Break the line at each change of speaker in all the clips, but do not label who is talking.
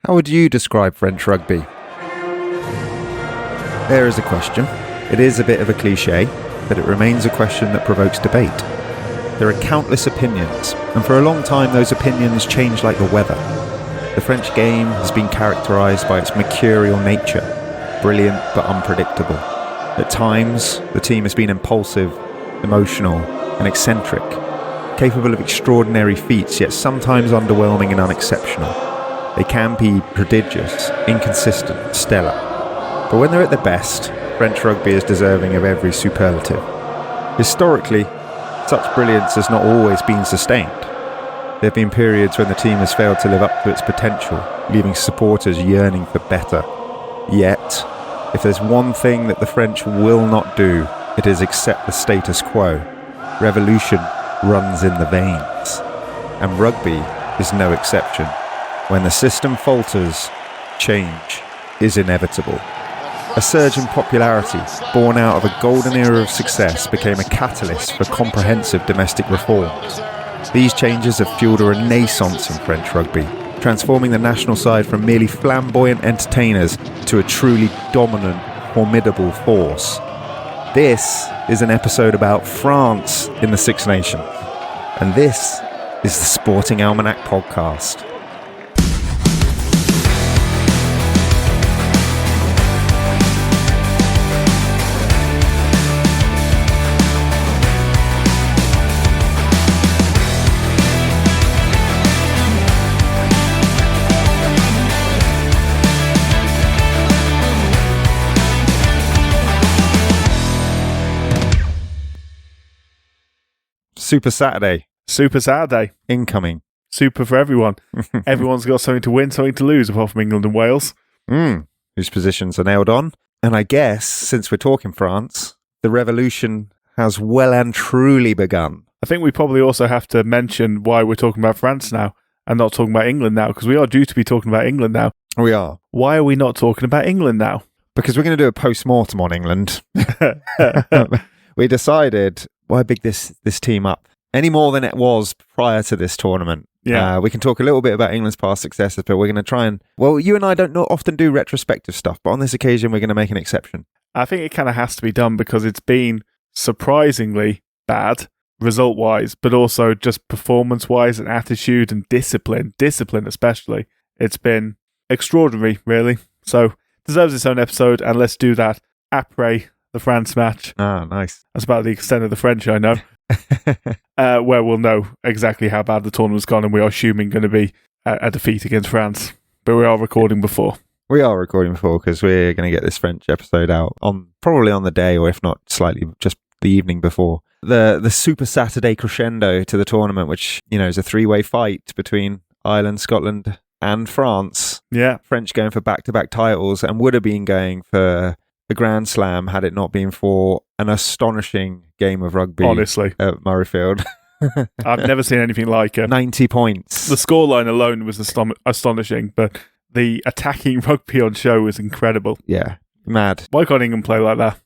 How would you describe French rugby? There is a question. It is a bit of a cliché, but it remains a question that provokes debate. There are countless opinions, and for a long time those opinions change like the weather. The French game has been characterised by its mercurial nature, brilliant but unpredictable. At times, the team has been impulsive, emotional, and eccentric, capable of extraordinary feats, yet sometimes underwhelming and unexceptional. They can be prodigious, inconsistent, stellar. But when they're at their best, French rugby is deserving of every superlative. Historically, such brilliance has not always been sustained. There have been periods when the team has failed to live up to its potential, leaving supporters yearning for better. Yet, if there's one thing that the French will not do, it is accept the status quo. Revolution runs in the veins. And rugby is no exception. When the system falters, change is inevitable. A surge in popularity, born out of a golden era of success, became a catalyst for comprehensive domestic reforms. These changes have fueled a renaissance in French rugby, transforming the national side from merely flamboyant entertainers to a truly dominant, formidable force. This is an episode about France in the Six Nations, and this is the Sporting Almanac podcast. Super Saturday. Incoming.
Super for everyone. Everyone's got something to win, something to lose, apart from England and Wales.
Whose positions are nailed on. And I guess, since we're talking France, the revolution has well and truly begun.
I think we probably also have to mention why we're talking about France now and not talking about England now, because we are due to be talking about England now.
We are.
Why are we not talking about England now?
Because we're going to do a post-mortem on England. We decided, why big this team up? Any more than it was prior to this tournament.
Yeah.
We can talk a little bit about England's past successes, but we're going to try and... Well, you and I don't often do retrospective stuff, but on this occasion, we're going to make an exception.
I think it kind of has to be done because it's been surprisingly bad, result-wise, but also just performance-wise and attitude and discipline especially. It's been extraordinary, really. So, deserves its own episode, and let's do that après the France match.
Ah, nice.
That's about the extent of the French I know. Where we'll know exactly how bad the tournament's gone, and we are assuming going to be a defeat against France. But we are recording before.
We are recording before because we're going to get this French episode out probably on the day, or if not slightly just the evening before. The Super Saturday crescendo to the tournament, which, you know, is a three-way fight between Ireland, Scotland and France.
Yeah.
French going for back-to-back titles and would have been going for a Grand Slam had it not been for an astonishing game of rugby.
Honestly.
At Murrayfield.
I've never seen anything like it.
90 points.
The scoreline alone was astonishing, but the attacking rugby on show was incredible.
Yeah, mad.
Why can't England play like that?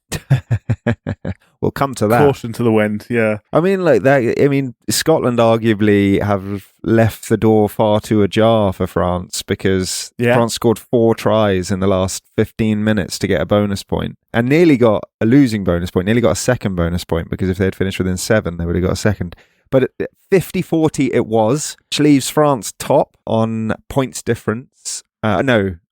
We'll come to that.
Caution to the wind, yeah.
I mean, like that. I mean, Scotland arguably have left the door far too ajar for France because France scored 4 tries in the last 15 minutes to get a bonus point and nearly got a losing bonus point, nearly got a second bonus point because if they had finished within 7, they would have got a second. But 50-40 it was, which leaves France top on points difference. By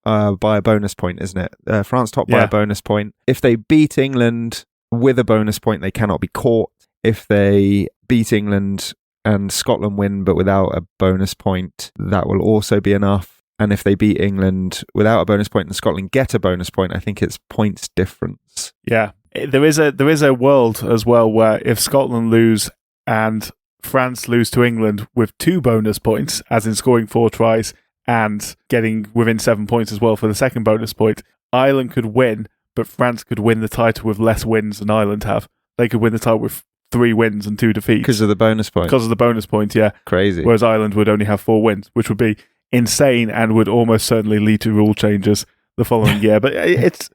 a bonus point, isn't it? France top by a bonus point. If they beat England with a bonus point, they cannot be caught. If they beat England and Scotland win but without a bonus point, that will also be enough. And if they beat England without a bonus point and Scotland get a bonus point, I think it's points difference.
Yeah. There is a world as well where if Scotland lose and France lose to England with 2 bonus points, as in scoring 4 tries and getting within 7 points as well for the second bonus point, Ireland could win, but France could win the title with less wins than Ireland have. They could win the title with 3 wins and 2 defeats.
Because of the bonus point?
Because of the bonus point, yeah.
Crazy.
Whereas Ireland would only have 4 wins, which would be insane and would almost certainly lead to rule changes the following year. But it's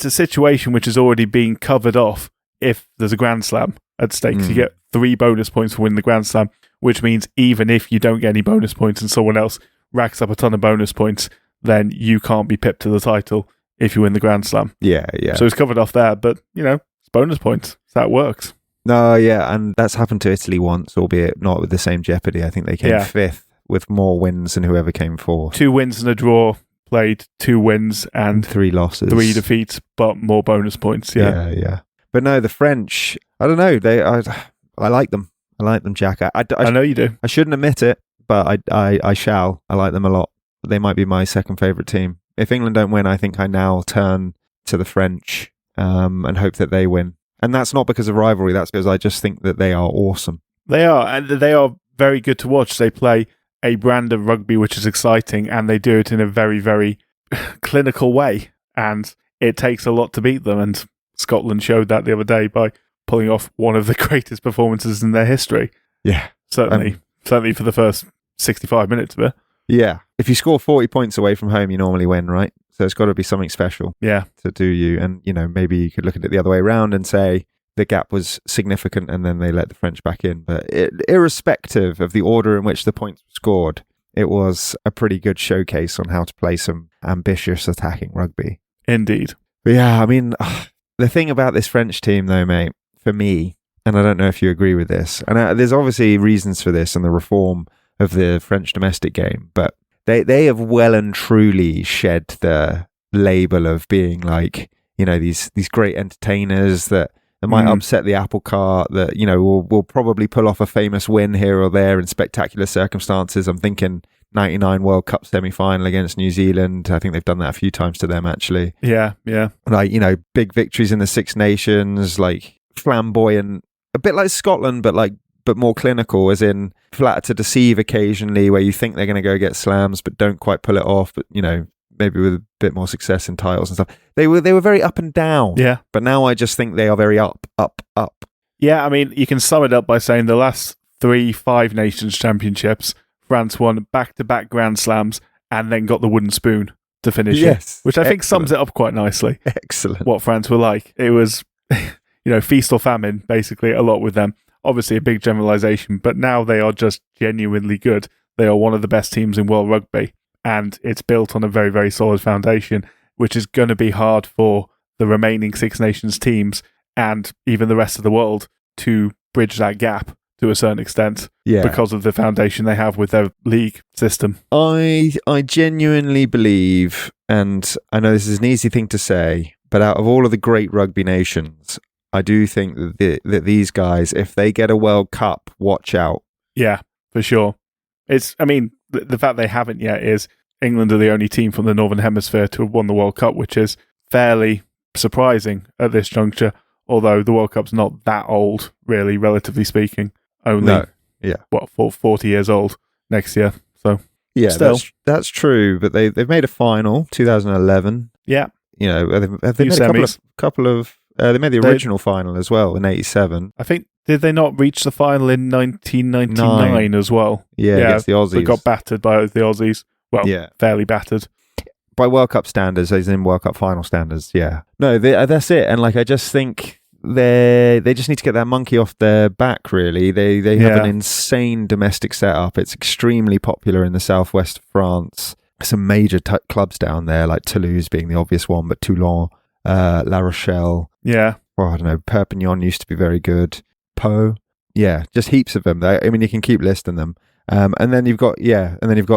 a situation which is already being covered off if there's a Grand Slam at stake. You get 3 bonus points for winning the Grand Slam, which means even if you don't get any bonus points and someone else racks up a ton of bonus points, then you can't be pipped to the title if you win the Grand Slam.
Yeah.
So it's covered off there, but, it's bonus points. So that works.
No, yeah, and that's happened to Italy once, albeit not with the same jeopardy. I think they came fifth with more wins than whoever came fourth.
2 wins and a draw, played 2 wins and
3 losses.
3 defeats, but more bonus points.
Yeah. But no, the French, I don't know. I like them. I like them, Jack.
I know you do.
I shouldn't admit it, but I shall. I like them a lot. They might be my second favourite team. If England don't win, I think I now turn to the French and hope that they win. And that's not because of rivalry. That's because I just think that they are awesome.
They are, and they are very good to watch. They play a brand of rugby which is exciting, and they do it in a very, very clinical way. And it takes a lot to beat them. And Scotland showed that the other day by pulling off one of the greatest performances in their history.
Yeah.
Certainly for the first 65 minutes of it.
Yeah. If you score 40 points away from home, you normally win, right? So it's got to be something special to do you. And, maybe you could look at it the other way around and say the gap was significant and then they let the French back in. But irrespective of the order in which the points were scored, it was a pretty good showcase on how to play some ambitious attacking rugby.
Indeed.
But yeah, I mean, the thing about this French team, though, mate, for me, and I don't know if you agree with this, and there's obviously reasons for this and the reform of the French domestic game, but they have well and truly shed the label of being like, these great entertainers that might upset the apple cart, that, will probably pull off a famous win here or there in spectacular circumstances. I'm thinking 99 World Cup semi-final against New Zealand. I think they've done that a few times to them, actually.
Yeah.
Like, big victories in the Six Nations, like flamboyant, a bit like Scotland, but more clinical, as in flatter to deceive occasionally, where you think they're going to go get slams but don't quite pull it off, but maybe with a bit more success in titles and stuff. They were very up and down.
Yeah.
But now I just think they are very up.
Yeah, I mean, you can sum it up by saying the last 3 Five Nations championships, France won back-to-back Grand Slams and then got the wooden spoon to finish it. Which I think sums it up quite nicely.
Excellent.
What France were like. It was, feast or famine, basically, a lot with them. Obviously a big generalisation, but now they are just genuinely good. They are one of the best teams in world rugby, and it's built on a very, very solid foundation, which is going to be hard for the remaining Six Nations teams and even the rest of the world to bridge that gap to a certain extent because of the foundation they have with their league system.
I genuinely believe, and I know this is an easy thing to say, but out of all of the great rugby nations, I do think that these guys, if they get a World Cup, watch out.
Yeah, for sure. The fact they haven't yet is England are the only team from the Northern Hemisphere to have won the World Cup, which is fairly surprising at this juncture, although the World Cup's not that old, really, relatively speaking. Only, 40 years old next year. So,
yeah,
still.
That's true, but they've made a final, 2011.
Yeah.
Have they made a couple of they made the original final as well in 87.
I think, did they not reach the final in 1999 as well?
Yeah, against the Aussies.
They got battered by the Aussies. Well, fairly battered.
By World Cup standards, as in World Cup final standards, yeah. No, that's it. And I just think they just need to get that monkey off their back, really. They have an insane domestic setup. It's extremely popular in the southwest of France. Some major clubs down there, like Toulouse being the obvious one, but Toulon, La Rochelle.
Yeah.
Well, I don't know. Perpignan used to be very good. Pau. Yeah, just heaps of them. You can keep listing them. And then you've got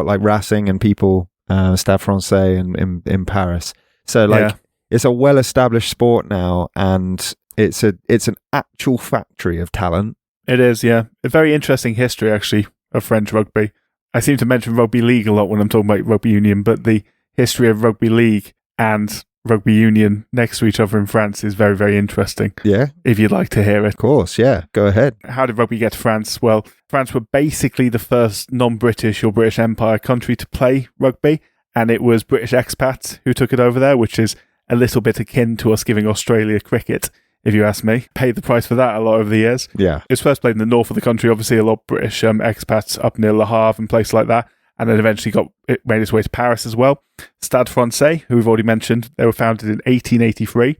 like Racing and people, Stade Francais in Paris. So it's a well-established sport now, and it's an actual factory of talent.
It is, yeah. A very interesting history, actually, of French rugby. I seem to mention rugby league a lot when I'm talking about rugby union, but the history of rugby league and rugby union next to each other in France is very, very interesting.
Yeah.
If you'd like to hear it.
Of course, yeah. Go ahead.
How did rugby get to France? Well, France were basically the first non-British or British Empire country to play rugby, and it was British expats who took it over there, which is a little bit akin to us giving Australia cricket, if you ask me. Paid the price for that a lot over the years.
Yeah.
It was first played in the north of the country, obviously a lot of British expats up near Le Havre and places like that, and then eventually made its way to Paris as well. Stade Francais, who we've already mentioned, they were founded in 1883,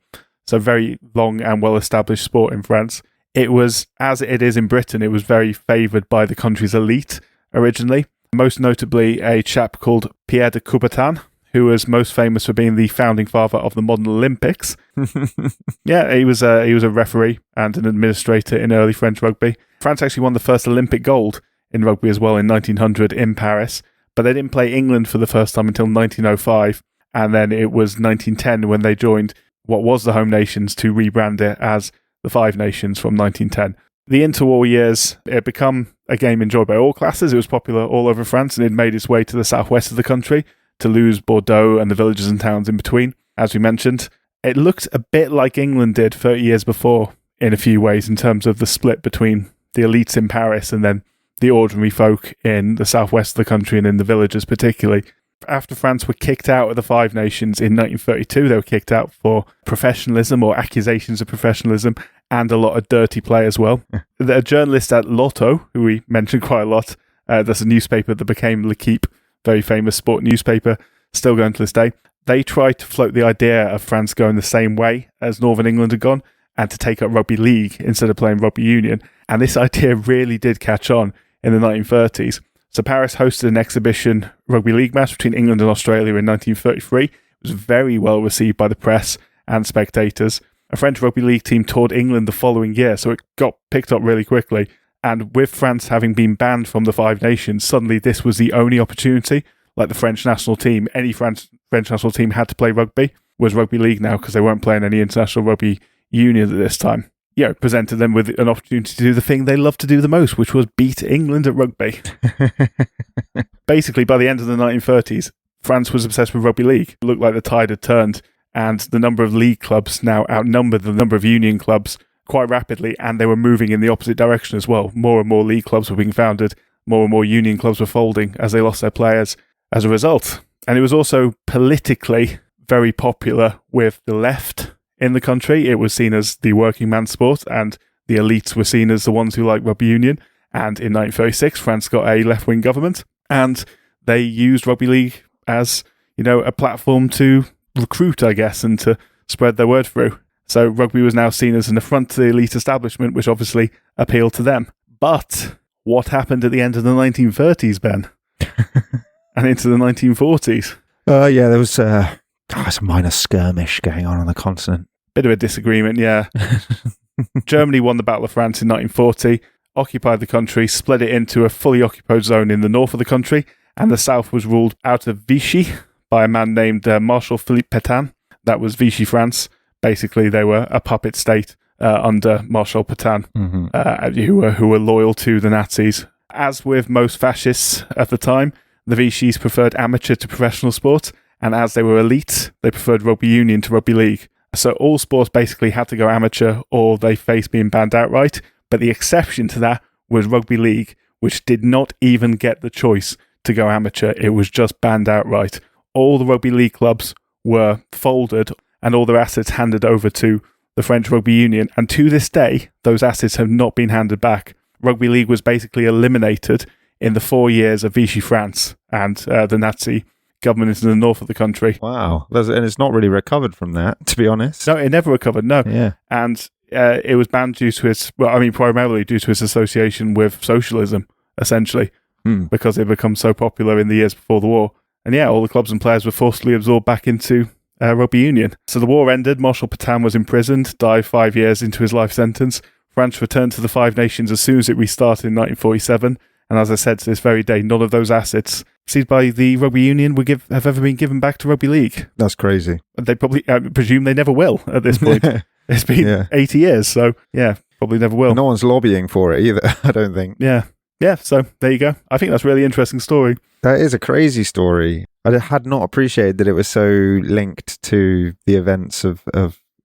so very long and well-established sport in France. It was, as it is in Britain, it was very favoured by the country's elite originally, most notably a chap called Pierre de Coubertin, who was most famous for being the founding father of the modern Olympics. Yeah, he was a referee and an administrator in early French rugby. France actually won the first Olympic gold in rugby as well in 1900 in Paris, but they didn't play England for the first time until 1905, and then it was 1910 when they joined what was the home nations to rebrand it as the Five Nations from 1910. The interwar years, it had become a game enjoyed by all classes. It was popular all over France, and it made its way to the southwest of the country, Toulouse, Bordeaux, and the villages and towns in between. As we mentioned, it looked a bit like England did 30 years before in a few ways in terms of the split between the elites in Paris and then the ordinary folk in the southwest of the country and in the villages particularly. After France were kicked out of the Five Nations in 1932, they were kicked out for professionalism or accusations of professionalism and a lot of dirty play as well. A journalist at Lotto, who we mentioned quite a lot, that's a newspaper that became L'Équipe, very famous sport newspaper, still going to this day. They tried to float the idea of France going the same way as Northern England had gone and to take up rugby league instead of playing rugby union. And this idea really did catch on in the 1930s. So Paris hosted an exhibition rugby league match between England and Australia in 1933. It was very well received by the press and spectators. A French rugby league team toured England the following year, so it got picked up really quickly. And with France having been banned from the Five Nations, suddenly this was the only opportunity. Like the French national team, any French national team had to play rugby, was rugby league now because they weren't playing any international rugby union at this time. Yeah, it presented them with an opportunity to do the thing they loved to do the most, which was beat England at rugby. Basically, by the end of the 1930s, France was obsessed with rugby league. It looked like the tide had turned, and the number of league clubs now outnumbered the number of union clubs quite rapidly, and they were moving in the opposite direction as well. More and more league clubs were being founded, more and more union clubs were folding as they lost their players as a result. And it was also politically very popular with the left in the country. It was seen as the working man's sport, and the elites were seen as the ones who liked rugby union. And in 1936, France got a left-wing government, and they used rugby league as, a platform to recruit, I guess, and to spread their word through. So rugby was now seen as an affront to the elite establishment, which obviously appealed to them. But what happened at the end of the 1930s, Ben? And into the 1940s?
Yeah, there was a minor skirmish going on the continent.
Bit of a disagreement, yeah. Germany won the Battle of France in 1940, occupied the country, split it into a fully occupied zone in the north of the country, and the south was ruled out of Vichy by a man named Marshal Philippe Pétain. That was Vichy France. Basically, they were a puppet state under Marshal Pétain, who were loyal to the Nazis. As with most fascists at the time, the Vichys preferred amateur to professional sport, and as they were elite, they preferred rugby union to rugby league. So all sports basically had to go amateur or they faced being banned outright, but the exception to that was rugby league, which did not even get the choice to go amateur. It was just banned outright. All the rugby league clubs were folded and all their assets handed over to the French Rugby Union, and to this day, those assets have not been handed back. Rugby league was basically eliminated in the 4 years of Vichy France and the Nazi government in the north of the country.
Wow. And it's not really recovered from that, to be honest.
No, it never recovered, no.
Yeah.
And it was banned due to primarily due to its association with socialism, essentially, because it had become so popular in the years before the war. And yeah, all the clubs and players were forcibly absorbed back into rugby union. So the war ended, Marshal Pétain was imprisoned, died 5 years into his life sentence. France returned to the Five Nations as soon as it restarted in 1947. And as I said, to this very day, none of those assets seized by the rugby union have ever been given back to rugby league.
That's crazy.
They probably, I presume they never will at this point. It's been 80 years, so yeah, probably never will.
No one's lobbying for it either, I don't think.
Yeah, so there you go. I think that's a really interesting story.
That is a crazy story. I had not appreciated that it was so linked to the events of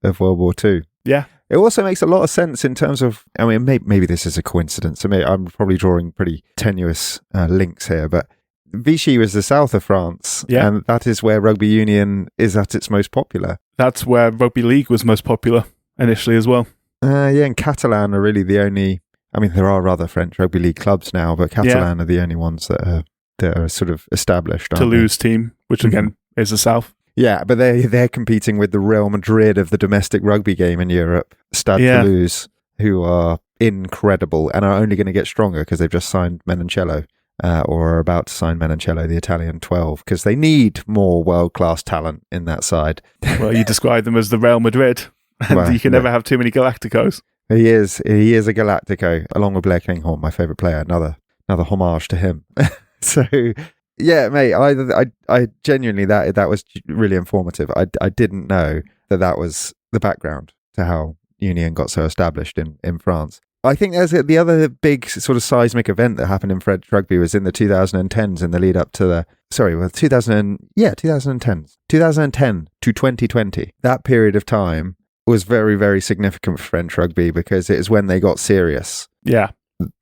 World War II.
Yeah.
It also makes a lot of sense in terms of, I mean, maybe this is a coincidence. I'm probably drawing pretty tenuous links here, but Vichy was the south of France, and that is where rugby union is at its most popular.
That's where rugby league was most popular initially as well.
And Catalan are really the only, I mean, there are other French rugby league clubs now, but Catalan are the only ones that are sort of established.
Toulouse team, which again is the south.
Yeah, but they're competing with the Real Madrid of the domestic rugby game in Europe, Stade Toulouse, who are incredible and are only going to get stronger because they've just signed Menoncello. or are about to sign Menoncello, the Italian 12, because they need more world-class talent in that side.
Well, you describe them as the Real Madrid, and
Well,
you can never have too many Galacticos.
He is a Galactico, along with Blair Kinghorn, my favourite player. Another homage to him. So, yeah, mate, I genuinely, that was really informative. I didn't know that was the background to how Union got so established in France. I think there's the other big sort of seismic event that happened in French rugby was in the 2010s in the lead up to the 2010s 2010 to 2020. That period of time was very, very significant for French rugby because it is when they got serious.
Yeah.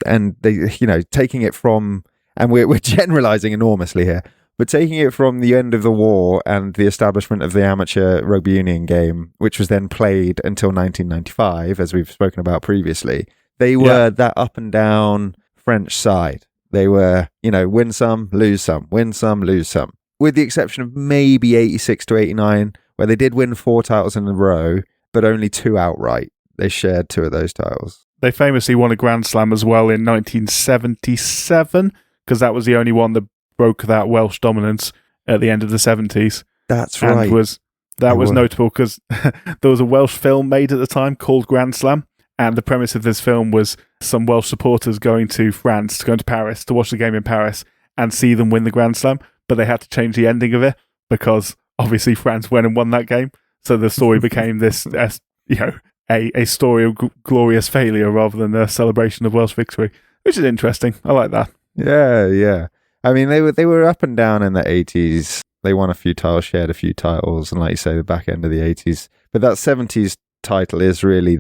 And they, taking it from, and we're generalizing enormously here, but taking it from the end of the war and the establishment of the amateur rugby union game, which was then played until 1995, as we've spoken about previously, they were that up and down French side. They were, win some, lose some, win some, lose some, with the exception of maybe 86 to 89, where they did win 4 titles in a row, but only 2 outright. They shared 2 of those titles.
They famously won a Grand Slam as well in 1977, because that was the only one that broke that Welsh dominance at the end of the 70s.
That's right.
That was notable because there was a Welsh film made at the time called Grand Slam, and the premise of this film was some Welsh supporters going to Paris, to watch the game in Paris and see them win the Grand Slam, but they had to change the ending of it because obviously France went and won that game. So the story became this, a story of glorious failure rather than a celebration of Welsh victory, which is interesting. I like that.
Yeah. I mean, they were up and down in the 80s. They won a few titles, shared a few titles, and like you say, the back end of the 80s. But that 70s title is really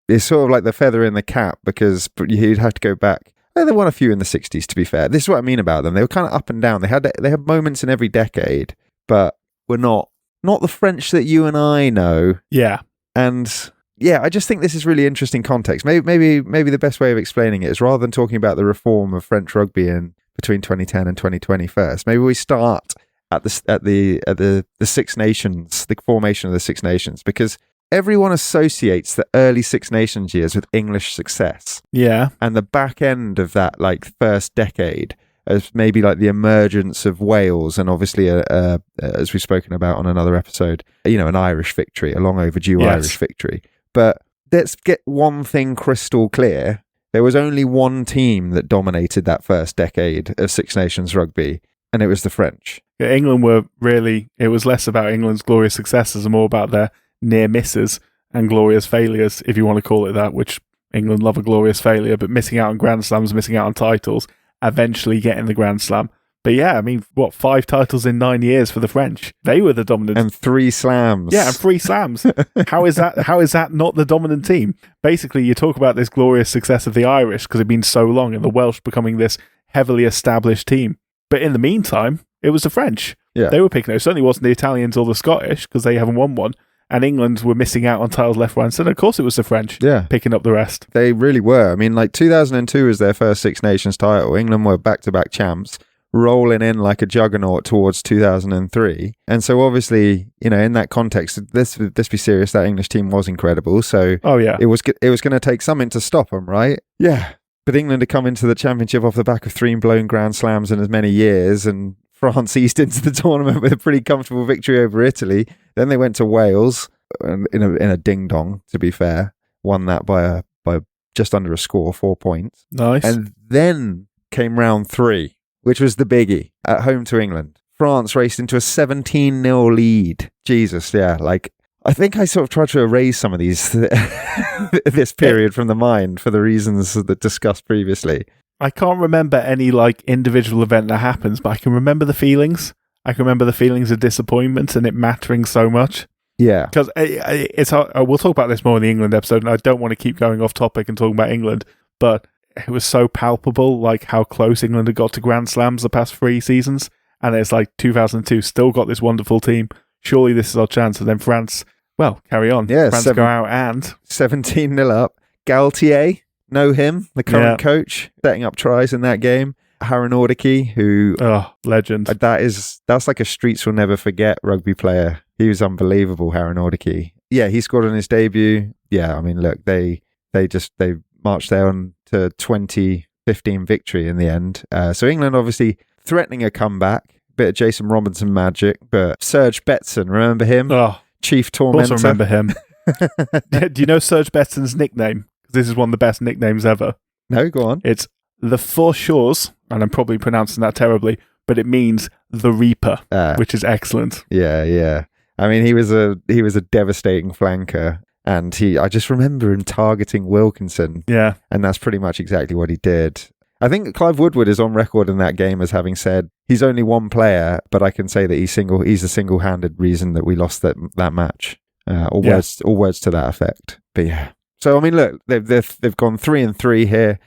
it's sort of like the feather in the cap because you'd have to go back. They won a few in the 60s, to be fair. This is what I mean about them. They were kind of up and down. They had moments in every decade, but we're not the French that you and I know.
Yeah.
And yeah, I just think this is really interesting context. Maybe the best way of explaining it is rather than talking about the reform of French rugby in between 2010 and 2020 first, maybe we start at the Six Nations, the formation of the Six Nations, because everyone associates the early Six Nations years with English success.
Yeah.
And the back end of that first decade as maybe the emergence of Wales and obviously as we've spoken about on another episode, an Irish victory, a long overdue Irish victory. But let's get one thing crystal clear. There was only one team that dominated that first decade of Six Nations rugby, and it was the French.
Yeah, England it was less about England's glorious successes and more about their near misses and glorious failures, if you want to call it that, which England love a glorious failure, but missing out on Grand Slams, missing out on titles, eventually getting the Grand Slam. But yeah, I mean, 5 titles in 9 years for the French? They were the dominant.
And 3 slams.
Yeah, and 3 slams. How is that not the dominant team? Basically, you talk about this glorious success of the Irish because it'd been so long and the Welsh becoming this heavily established team. But in the meantime, it was the French.
Yeah.
They were picking. It certainly wasn't the Italians or the Scottish because they haven't won one. And England were missing out on titles left, right, and centre. Of course, it was the French picking up the rest.
They really were. I mean, 2002 was their first Six Nations title. England were back-to-back champs, rolling in like a juggernaut towards 2003. And so obviously, in that context, let's be serious, that English team was incredible. So it was going to take something to stop them, right? Yeah. But England had come into the championship off the back of 3 blown Grand Slams in as many years, and France eased into the tournament with a pretty comfortable victory over Italy. Then they went to Wales in a ding-dong, to be fair. Won that by just under a score, 4 points.
Nice.
And then came round 3, which was the biggie, at home to England. France raced into a 17-0 lead. Jesus, yeah. I think I sort of tried to erase some of these this period from the mind for the reasons that discussed previously.
I can't remember any individual event that happens, but I can remember the feelings. I can remember the feelings of disappointment and it mattering so much.
Yeah.
Because it's hard. We'll talk about this more in the England episode, and I don't want to keep going off topic and talking about England, but it was so palpable, how close England had got to Grand Slams the past 3 seasons, and it's 2002, still got this wonderful team. Surely this is our chance. And then France, carry on.
Yeah,
France go out and
17-0 up. Galtier, know him, the current coach, setting up tries in that game. Harren who
legend.
That's like a streets will never forget rugby player. He was unbelievable, Harren. Yeah, he scored on his debut. Yeah, I mean, look, they marched there on to 20 15 victory in the end. So England obviously threatening a comeback, bit of Jason Robinson magic, but Serge Betson, remember him?
Oh,
Chief Tormentor.
also remember him. Do you know Serge Betson's nickname? This is one of the best nicknames ever.
No, go on.
It's the Four Shores, and I'm probably pronouncing that terribly, but it means the Reaper, which is excellent.
Yeah. I mean, he was a devastating flanker, and I just remember him targeting Wilkinson.
Yeah.
And that's pretty much exactly what he did. I think Clive Woodward is on record in that game as having said he's only one player, but I can say that he's the single-handed reason that we lost that match. Words to that effect. But yeah. So I mean, look, they've gone 3-3 here.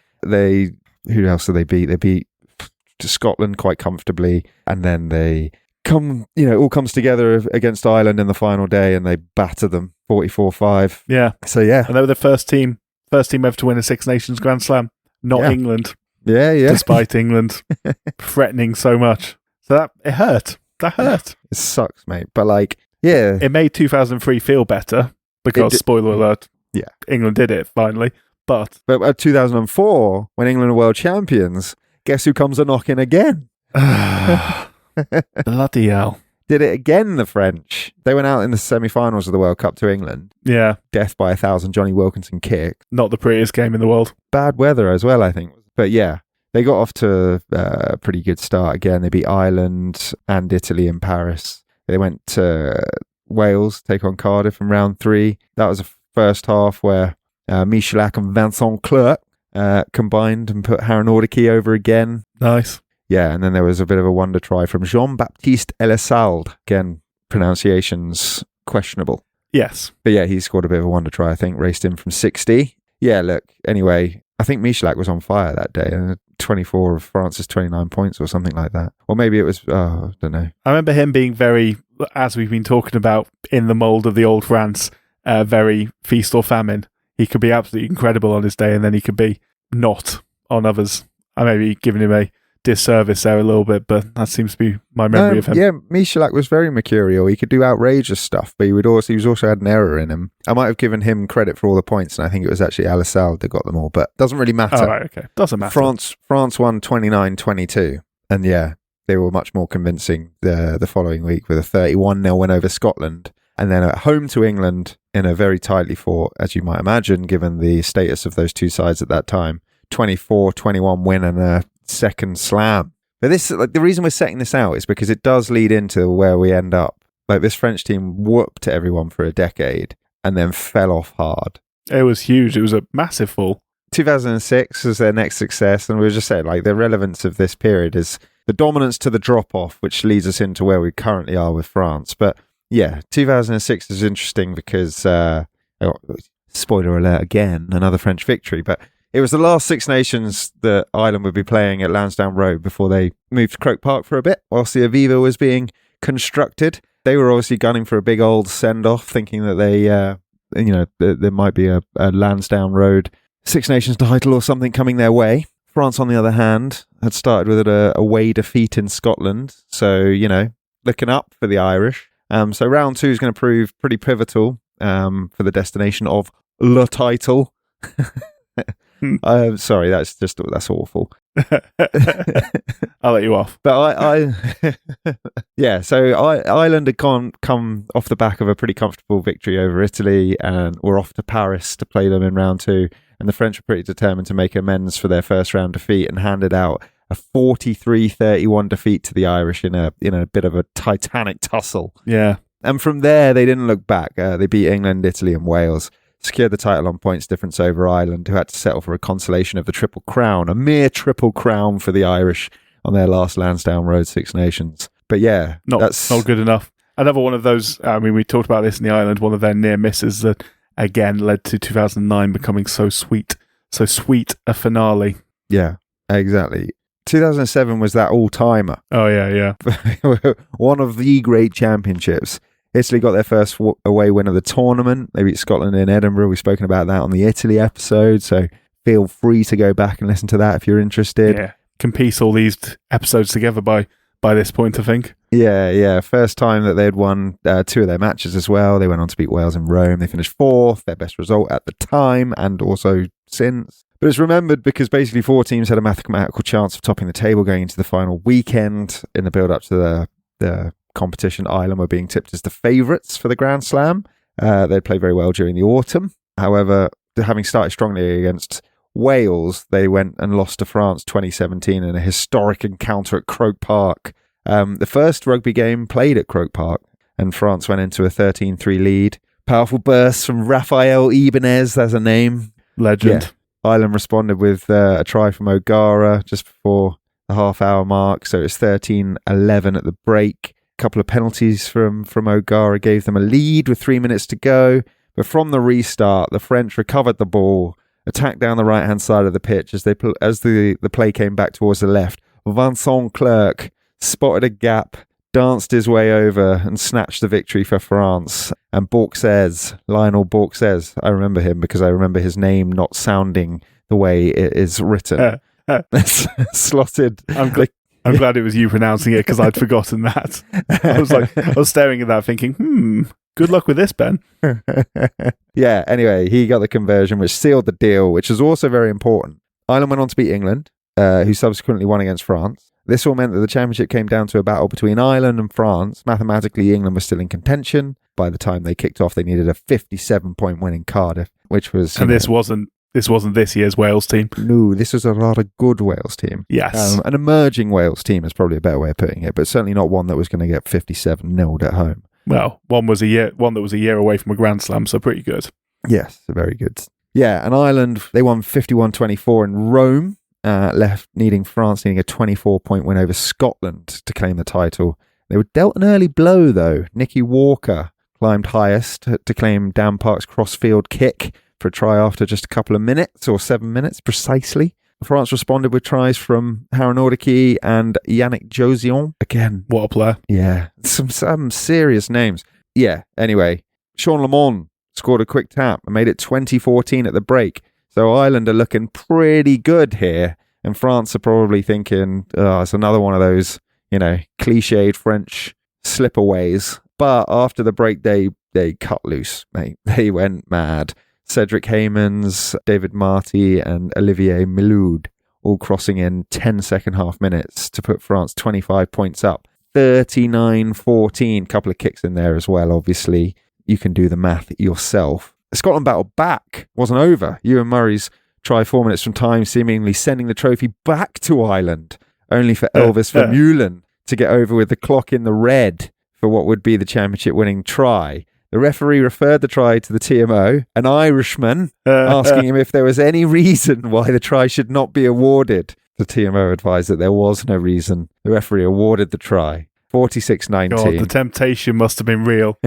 Who else do they beat? They beat Scotland quite comfortably, and then they all comes together against Ireland in the final day, and they batter them 44-5.
Yeah.
So yeah,
and they were the first team ever to win a Six Nations Grand Slam, not England.
Yeah.
Despite England threatening so much, so it hurt. That hurt.
It sucks, mate. But it
made 2003 feel better because spoiler alert, England did it finally. But
2004, when England are world champions, guess who comes a knocking again?
Bloody hell.
Did it again, the French. They went out in the semi-finals of the World Cup to England.
Yeah.
Death by 1,000 Johnny Wilkinson kick.
Not the prettiest game in the world.
Bad weather as well, I think. But yeah, they got off to a pretty good start again. They beat Ireland and Italy in Paris. They went to Wales, take on Cardiff in round 3. That was the first half where Michalak and Vincent Clerc combined and put Harren over again.
Nice.
Yeah, and then there was a bit of a wonder try from Jean-Baptiste Elissald. Again, pronunciation's questionable.
Yes.
But yeah, he scored a bit of a wonder try, I think, raced in from 60. Yeah, look, anyway, I think Michalak was on fire that day. 24 of France's 29 points or something like that. Or maybe it was, I don't know.
I remember him being very, as we've been talking about, in the mould of the old France, very feast or famine. He could be absolutely incredible on his day, and then he could be not on others. I may be giving him a disservice there a little bit, but that seems to be my memory of him.
Yeah, Michalak was very mercurial. He could do outrageous stuff, but he was also had an error in him. I might have given him credit for all the points, and I think it was actually Elissald that got them all, but doesn't really matter.
Oh, right, okay. Doesn't matter.
France won 29-22, and yeah, they were much more convincing the following week with a 31-0 win over Scotland. And then at home to England in a very tightly fought, as you might imagine, given the status of those two sides at that time, 24-21 win and a second slam. But the reason we're setting this out is because it does lead into where we end up. This French team whooped everyone for a decade and then fell off hard.
It was huge. It was a massive fall.
2006 was their next success, and we were just saying, the relevance of this period is the dominance to the drop-off, which leads us into where we currently are with France. But yeah, 2006 is interesting because, spoiler alert again, another French victory, but it was the last Six Nations that Ireland would be playing at Lansdowne Road before they moved to Croke Park for a bit, whilst the Aviva was being constructed. They were obviously gunning for a big old send-off, thinking that there might be a Lansdowne Road Six Nations title or something coming their way. France, on the other hand, had started with a away defeat in Scotland, so, looking up for the Irish. So round 2 is going to prove pretty pivotal for the destination of the title. Sorry, that's awful.
I'll let you off.
But yeah. So Ireland had come off the back of a pretty comfortable victory over Italy, and we're off to Paris to play them in round 2. And the French were pretty determined to make amends for their first round defeat and handed out a 43-31 defeat to the Irish in a bit of a titanic tussle.
Yeah.
And from there, they didn't look back. They beat England, Italy and Wales, secured the title on points difference over Ireland, who had to settle for a consolation of the Triple Crown, a mere Triple Crown for the Irish on their last Lansdowne Road Six Nations. But yeah,
that's not good enough. Another one of those, we talked about this in the Ireland, one of their near misses that again led to 2009 becoming so sweet a finale.
Yeah, exactly. 2007 was that all-timer.
Oh, yeah.
One of the great championships. Italy got their first away win of the tournament. They beat Scotland in Edinburgh. We've spoken about that on the Italy episode, so feel free to go back and listen to that if you're interested.
Yeah, can piece all these episodes together by this point, I think.
Yeah. First time that they had won 2 of their matches as well. They went on to beat Wales in Rome. They finished 4th, their best result at the time and also since. But it's remembered because basically 4 teams had a mathematical chance of topping the table going into the final weekend. In the build-up to the competition, Ireland were being tipped as the favourites for the Grand Slam. They'd played very well during the autumn. However, having started strongly against Wales, they went and lost to France 2017 in a historic encounter at Croke Park. The first rugby game played at Croke Park, and France went into a 13-3 lead. Powerful bursts from Rafael Ibanez, that's a name.
Legend.
Yeah. Ireland responded with a try from O'Gara just before the half-hour mark, so it's 13-11 at the break. A couple of penalties from O'Gara gave them a lead with 3 minutes to go, but from the restart, the French recovered the ball, attacked down the right-hand side of the pitch as the play came back towards the left. Vincent Clerc spotted a gap, danced his way over and snatched the victory for France. And Lionel Borxez, I remember him because I remember his name not sounding the way it is written. Slotted.
I'm glad it was you pronouncing it because I'd forgotten that. I was staring at that thinking, good luck with this, Ben.
Yeah, anyway, he got the conversion, which sealed the deal, which is also very important. Ireland went on to beat England, who subsequently won against France. This all meant that the championship came down to a battle between Ireland and France. Mathematically, England was still in contention. By the time they kicked off, they needed a 57-point win in Cardiff, which was...
And this wasn't this year's Wales team.
No, this was a rather good Wales team.
Yes.
An emerging Wales team is probably a better way of putting it, but certainly not one that was going to get 57-0'd at home.
Well, one that was a year away from a Grand Slam, so pretty good.
Yes, very good. Yeah, and Ireland, they won 51-24 in Rome. Left France needing a 24-point win over Scotland to claim the title. They were dealt an early blow, though. Nicky Walker climbed highest to claim Dan Park's crossfield kick for a try after just a couple of minutes, or 7 minutes precisely. France responded with tries from Harry Nordicky and Yannick Josion. Again,
what a player.
Yeah, some serious names. Yeah, anyway, Sean Lamont scored a quick tap and made it 20-14 at the break. So Ireland are looking pretty good here, and France are probably thinking, it's another one of those, cliched French slip-aways. But after the break, they cut loose, mate. They went mad. Cedric Haymans, David Marty, and Olivier Miloud all crossing in 10 second-half minutes to put France 25 points up. 39-14, couple of kicks in there as well, obviously. You can do the math yourself. The Scotland battle back wasn't over. Ewan Murray's try 4 minutes from time, seemingly sending the trophy back to Ireland, only for Elvis Vermeulen to get over with the clock in the red for what would be the championship-winning try. The referee referred the try to the TMO, an Irishman, asking him if there was any reason why the try should not be awarded. The TMO advised that there was no reason. The referee awarded the try. 46-19.
God, the temptation must have been real.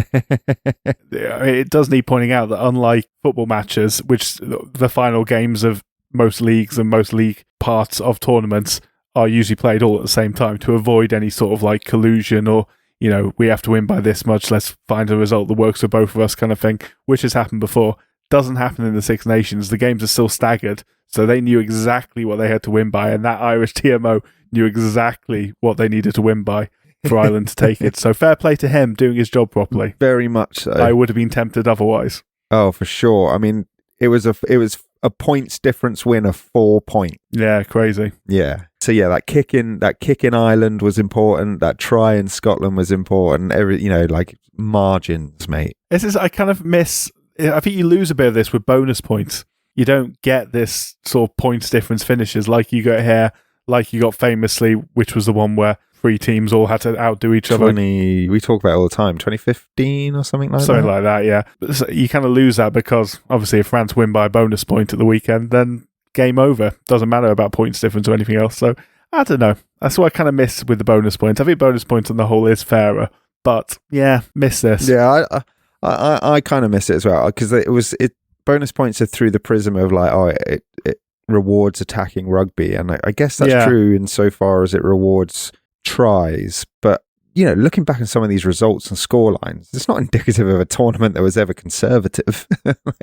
It does need pointing out that unlike football matches, which the final games of most leagues and most league parts of tournaments are usually played all at the same time to avoid any sort of like collusion or, we have to win by this much, let's find a result that works for both of us kind of thing, which has happened before. Doesn't happen in the Six Nations. The games are still staggered, so they knew exactly what they had to win by, and that Irish TMO knew exactly what they needed to win by for Ireland to take it. So fair play to him doing his job properly.
Very much so.
I would have been tempted otherwise.
Oh, for sure. I mean, it was a points difference win of 4 points.
Yeah, crazy.
Yeah. So yeah, that kick in Ireland was important. That try in Scotland was important. Margins, mate.
I kind of miss. I think you lose a bit of this with bonus points. You don't get this sort of points difference finishes like you got here, like you got famously, which was the one where 3 teams all had to outdo each other.
We talk about it all the time. 2015 or something like that.
Something like that, yeah. So you kind of lose that because obviously if France win by a bonus point at the weekend, then game over. Doesn't matter about points difference or anything else. So I don't know. That's what I kind of miss with the bonus points. I think bonus points on the whole is fairer, but yeah, miss this.
Yeah, I kind of miss it as well because bonus points are through the prism of it rewards attacking rugby, and I guess that's true insofar as it rewards tries, but looking back at some of these results and scorelines, it's not indicative of a tournament that was ever conservative.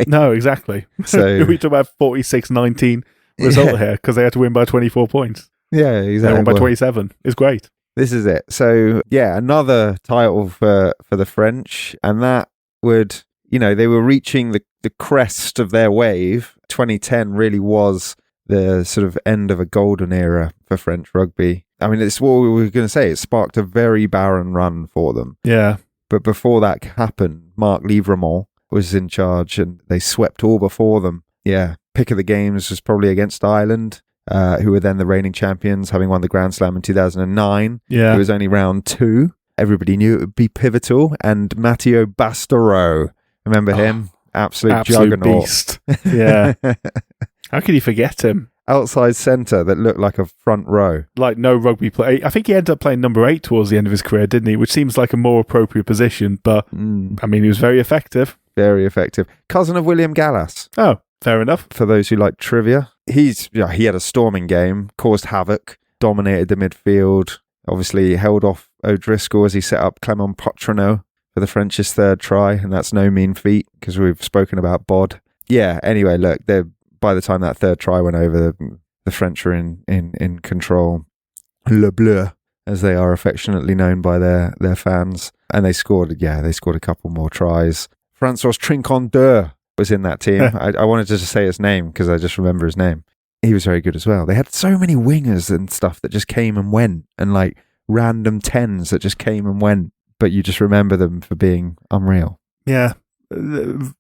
No, exactly. So we talk about 46-19 result here because they had to win by 24 points.
Yeah, exactly.
They won by 27. It's great.
This is it. So yeah, another title for the French, and that would they were reaching the crest of their wave, 2010 really was the sort of end of a golden era for French rugby. I mean, it's what we were going to say. It sparked a very barren run for them.
Yeah.
But before that happened, Marc Livremont was in charge and they swept all before them. Yeah. Pick of the games was probably against Ireland, who were then the reigning champions, having won the Grand Slam in 2009.
Yeah.
It was only round 2. Everybody knew it would be pivotal. And Matteo Bastareaud, remember him? Absolute juggernaut.
Beast. Yeah. How could you forget him?
Outside centre that looked like a front row.
Like no rugby play. I think he ended up playing number 8 towards the end of his career, didn't he? Which seems like a more appropriate position, but I mean, he was very effective.
Very effective. Cousin of William Gallas.
Oh, fair enough.
For those who like trivia. He had a storming game, caused havoc, dominated the midfield, obviously held off O'Driscoll as he set up Clement Poitrenaud for the French's third try, and that's no mean feat because we've spoken about Bod. Yeah, anyway, look, by the time that third try went over, the French were in control. Le Bleu, as they are affectionately known by their fans. And they scored a couple more tries. Francois Trincondeur was in that team. I wanted to just say his name because I just remember his name. He was very good as well. They had so many wingers and stuff that just came and went, and like random 10s that just came and went, but you just remember them for being unreal.
Yeah.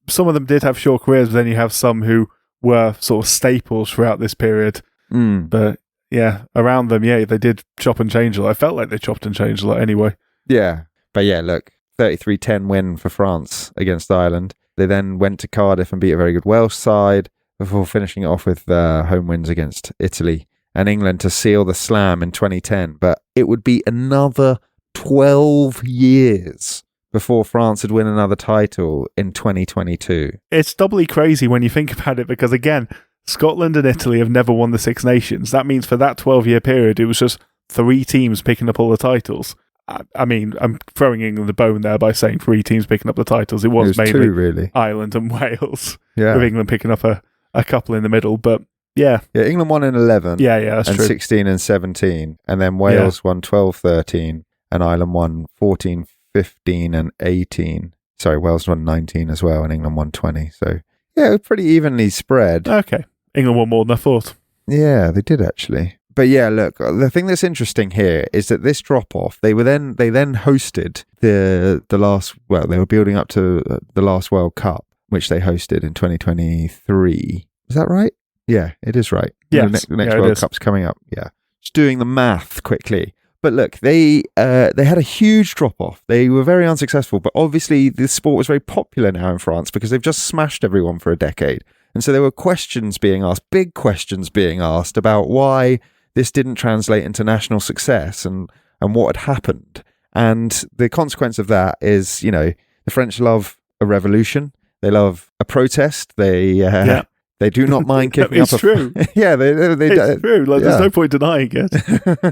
Some of them did have short careers, but then you have some who were sort of staples throughout this period. But yeah, around them, they did chop and change a lot. I felt like they chopped and changed a lot anyway.
Yeah. But yeah, look, 33-10 win for France against Ireland. They then went to Cardiff and beat a very good Welsh side before finishing it off with home wins against Italy and England to seal the slam in 2010. But it would be another 12 years before France would win another title in 2022.
It's doubly crazy when you think about it because, again, Scotland and Italy have never won the Six Nations. That means for that 12-year period, it was just 3 teams picking up all the titles. I mean, I'm throwing England a bone there by saying 3 teams picking up the titles. It was mainly
2, really.
Ireland and Wales, with England picking up a couple in the middle. But yeah.
Yeah, England won in 11.
Yeah, that's
and
true.
16 and 17. And then Wales won 12-13 and Ireland won 14-15 and 18. Sorry, Wales won 19 as well and England won 20. So, yeah, it was pretty evenly spread.
Okay. England won more than I thought.
Yeah, they did actually. But yeah, look, the thing that's interesting here is that this drop-off, they then hosted the last, well, they were building up to the last World Cup, which they hosted in 2023. Is that right? Yeah, it is right.
Yes.
The next World Cup's coming up. Yeah. Just doing the math quickly. But look, they had a huge drop-off. They were very unsuccessful, but obviously this sport was very popular now in France because they've just smashed everyone for a decade. And so there were questions being asked, big questions being asked about why this didn't translate into national success and what had happened. And the consequence of that is, the French love a revolution. They love a protest. They do not mind kicking up.
It's true.
Yeah,
it's true. Like, there's no point denying it.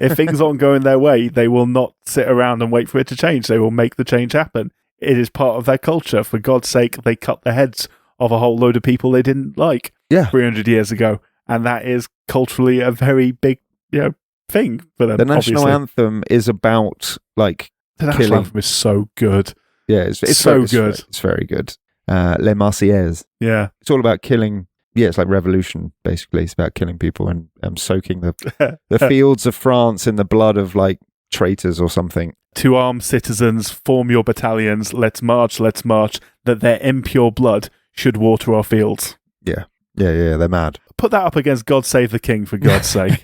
If things aren't going their way, they will not sit around and wait for it to change. They will make the change happen. It is part of their culture. For God's sake, they cut the heads of a whole load of people they didn't like 300 years ago. And that is culturally a very big thing for them.
The national anthem is about the
national anthem is so good.
Yeah, it's
so good.
It's very good. Les Marseillaise.
Yeah,
it's all about killing. Yeah, it's like revolution. Basically, it's about killing people and soaking the fields of France in the blood of traitors or something.
To armed citizens, form your battalions. Let's march. That their impure blood should water our fields.
Yeah, they're mad.
Put that up against God Save the King, for God's sake.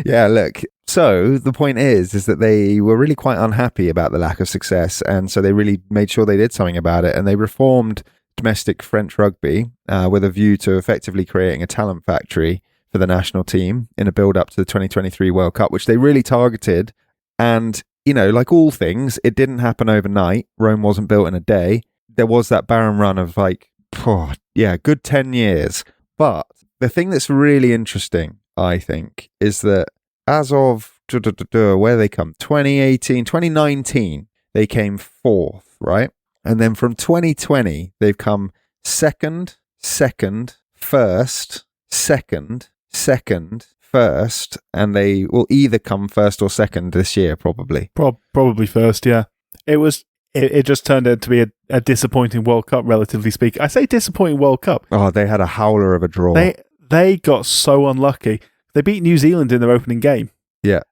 Yeah, look. So the point is that they were really quite unhappy about the lack of success, and so they really made sure they did something about it, and they reformed domestic French rugby with a view to effectively creating a talent factory for the national team in a build-up to the 2023 World Cup, which they really targeted. And, like all things, it didn't happen overnight. Rome wasn't built in a day. There was that barren run of good 10 years. But the thing that's really interesting, I think, is that as of where they come, 2019, they came 4th, right? And then from 2020, they've come second, first, first, and they will either come first or second this year, probably.
Probably first, yeah. It was it just turned out to be a disappointing World Cup, relatively speaking. I say disappointing World Cup.
Oh, they had a howler of a draw.
They got so unlucky. They beat New Zealand in their opening game.
Yeah.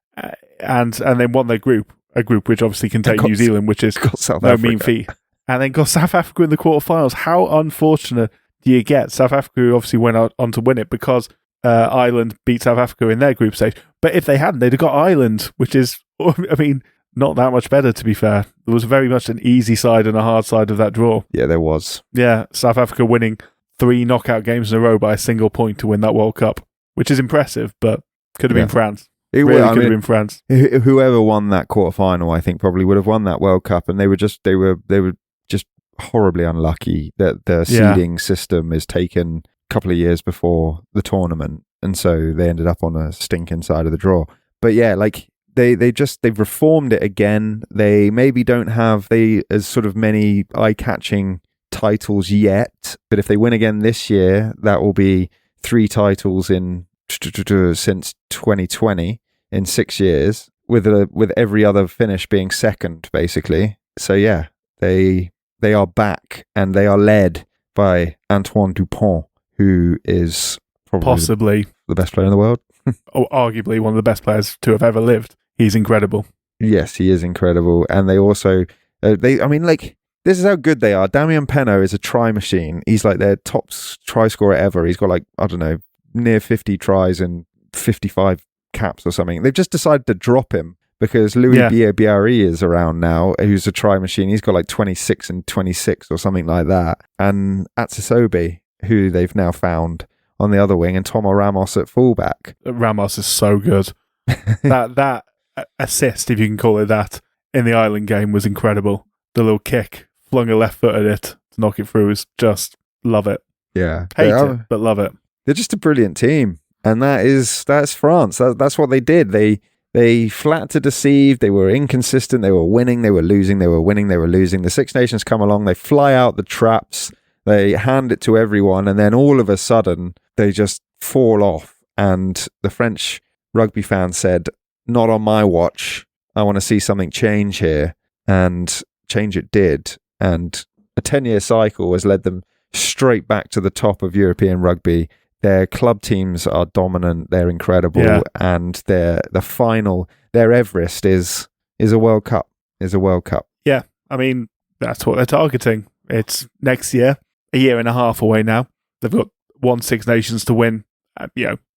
And then won their group, a group which obviously contained New Zealand, which is no mean feat. And then got South Africa in the quarterfinals. How unfortunate do you get? South Africa obviously went on to win it because Ireland beat South Africa in their group stage. But if they hadn't, they'd have got Ireland, which is, I mean, not that much better, to be fair. There was very much an easy side and a hard side of that draw.
Yeah, there was.
Yeah, South Africa winning 3 knockout games in a row by a single point to win that World Cup, which is impressive, but could have been France. It really could have been France.
Whoever won that quarterfinal, I think, probably would have won that World Cup, and they were just horribly unlucky that the seeding system is taken a couple of years before the tournament, and so they ended up on a stinking side of the draw. But yeah, like they've reformed it again. They maybe don't have as sort of many eye-catching titles yet, but if they win again this year, that will be 3 titles since 2020 in 6 years, with every other finish being second, basically. So yeah, they are back, and they are led by Antoine Dupont, who is
possibly
the best player in the world.
Arguably one of the best players to have ever lived. He's incredible. Yes,
he is incredible. And they also, this is how good they are. Damien Penaud is a try machine. He's like their top try scorer ever. He's got near 50 tries and 55 caps or something. They've just decided to drop him because Louis Biarri is around now, who's a try machine. He's got 26 and 26 or something like that. And Atsusobe, who they've now found on the other wing, and Tomo Ramos at fullback.
Ramos is so good. that assist, if you can call it that, in the Ireland game was incredible. The little kick, flung a left foot at it to knock it through, is just love it.
Yeah.
Hate it, but love it.
They're just a brilliant team. And that's France. That's what they did. They flat to deceive. They were inconsistent. They were winning. They were losing. They were winning. They were losing. The Six Nations come along. They fly out the traps. They hand it to everyone. And then all of a sudden, they just fall off. And the French rugby fans said, not on my watch. I want to see something change here. And change it did. And a 10-year cycle has led them straight back to the top of European rugby. Their club teams are dominant. They're incredible, and their Everest is a World Cup.
Yeah, I mean that's what they're targeting. It's next year, a year and a half away now. They've got 1 Six Nations to win.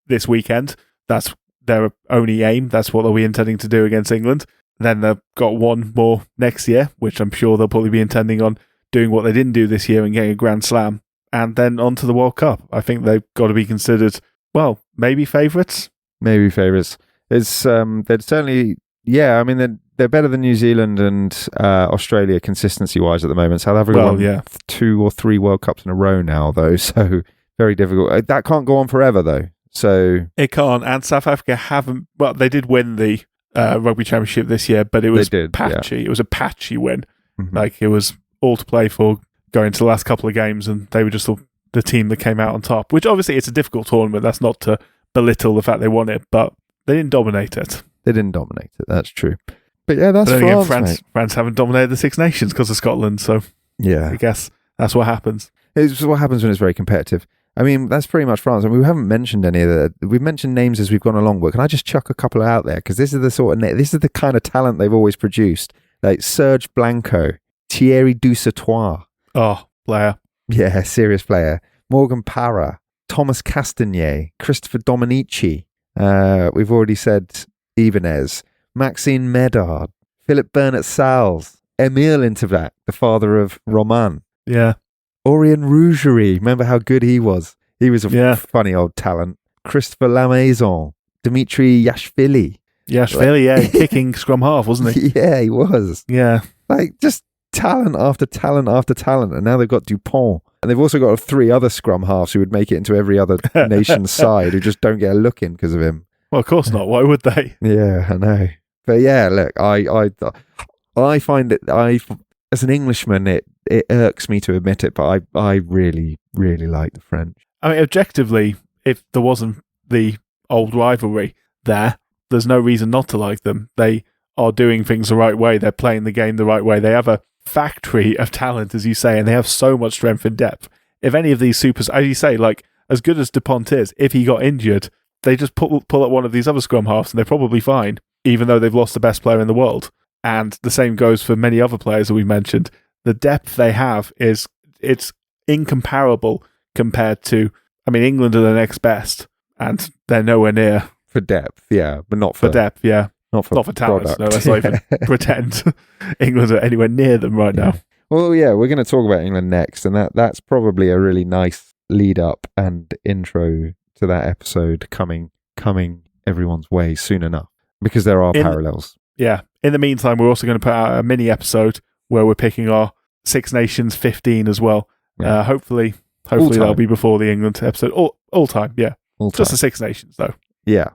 This weekend. That's their only aim. That's what they'll be intending to do against England. Then they've got 1 more next year, which I'm sure they'll probably be intending on doing what they didn't do this year and getting a Grand Slam. And then on to the World Cup. I think they've got to be considered, well, maybe favourites.
Maybe favourites. It's they're certainly, I mean, they're better than New Zealand and Australia consistency-wise at the moment. South Africa won 2 or 3 World Cups in a row now, though, so very difficult. That can't go on forever, though. So
it can't. And South Africa haven't. Well, they did win the Rugby Championship this year, but it was patchy. Yeah. It was a patchy win. Mm-hmm. It was all to play for going to the last couple of games, and they were just the team that came out on top, which obviously it's a difficult tournament. That's not to belittle the fact they won it, but they didn't dominate it.
That's true. But yeah, that's France.
France haven't dominated the Six Nations because of Scotland, so I guess that's what happens.
It's what happens when it's very competitive. I mean, that's pretty much France. I mean, we haven't mentioned any of that. We've mentioned names as we've gone along, but can I just chuck a couple out there? Because this is the kind of talent they've always produced. Like Serge Blanco, Thierry Dusautoir.
Oh, player.
Yeah, serious player. Morgan Parra, Thomas Castagnet, Christopher Dominici. We've already said Ibanez, Maxime Medard, Philip Bernat-Salles, Emile Intervac, the father of Roman.
Yeah.
Aurien Rougerie, remember how good he was? He was a funny old talent. Christopher Lamaison, Dimitri Yashvili.
Kicking scrum half, wasn't he?
Yeah, he was.
Yeah.
Just talent after talent after talent, and now they've got Dupont. And they've also got 3 other scrum halves who would make it into every other nation's side who just don't get a look in because of him.
Well, of course not. Why would they?
Yeah, I know. But yeah, look, I find it, as an Englishman, it irks me to admit it, but I really, really like the French.
I mean, objectively, if there wasn't the old rivalry there's no reason not to like them. They are doing things the right way. They're playing the game the right way. They have a factory of talent, as you say, and they have so much strength and depth. If any of these supers, as you say, like as good as DuPont is, if he got injured, they just pull up one of these other scrum halves and they're probably fine, even though they've lost the best player in the world. And the same goes for many other players that we mentioned. The depth they have it's incomparable compared to, I mean, England are the next best, and they're nowhere near.
For depth, yeah, but not for
depth, yeah.
Not for
talent.
product.
No, let's not even pretend England are anywhere near them right now.
Well, yeah, we're going to talk about England next, and that's probably a really nice lead up and intro to that episode coming everyone's way soon enough, because there are parallels.
Yeah. In the meantime, we're also going to put out a mini episode where we're picking our Six Nations 15 as well. Yeah. Hopefully that'll be before the England episode. All time, yeah. All time. Just the Six Nations, though.
Yeah.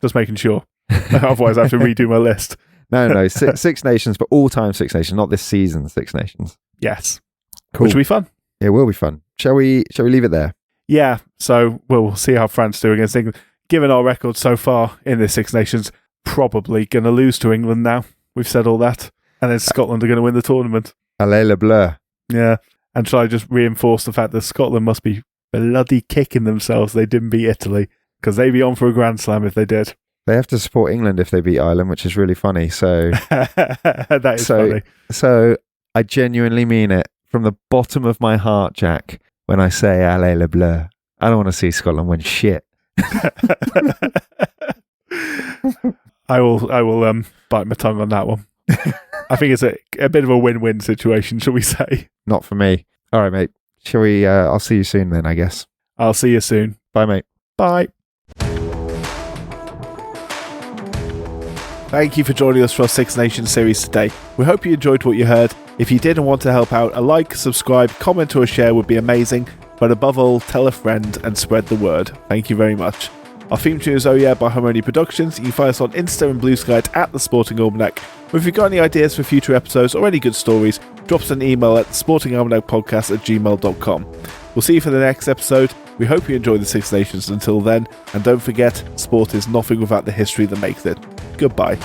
Just making sure. Otherwise, I have to redo my list.
No. Six Nations, but all-time Six Nations, not this season Six Nations.
Yes.
Cool.
Which will be fun.
It will be fun. Shall we leave it there?
Yeah. So we'll see how France do against England. Given our record so far in this Six Nations, probably going to lose to England now. We've said all that. And then Scotland are going to win the tournament.
Allez le bleu.
Yeah. And shall I just reinforce the fact that Scotland must be bloody kicking themselves they didn't beat Italy, because they'd be on for a Grand Slam if they did.
They have to support England if they beat Ireland, which is really funny. So
that is funny.
So I genuinely mean it from the bottom of my heart, Jack, when I say allez le bleu. I don't want to see Scotland win shit.
I will bite my tongue on that one. I think it's a bit of a win-win situation, shall we say? Not for me.
All right, mate. Shall we? I'll see you soon then, I guess.
I'll see you soon.
Bye, mate.
Bye. Thank you for joining us for our Six Nations series today. We hope you enjoyed what you heard. If you did and want to help out, a like, subscribe, comment or a share would be amazing. But above all, tell a friend and spread the word. Thank you very much. Our theme tune is Oh Yeah by Harmony Productions. You can find us on Insta and Blue Sky at The Sporting Almanac. Or if you've got any ideas for future episodes or any good stories, drop us an email at sportingalmanacpodcast@gmail.com. We'll see you for the next episode. We hope you enjoy the Six Nations until then. And don't forget, sport is nothing without the history that makes it. Goodbye.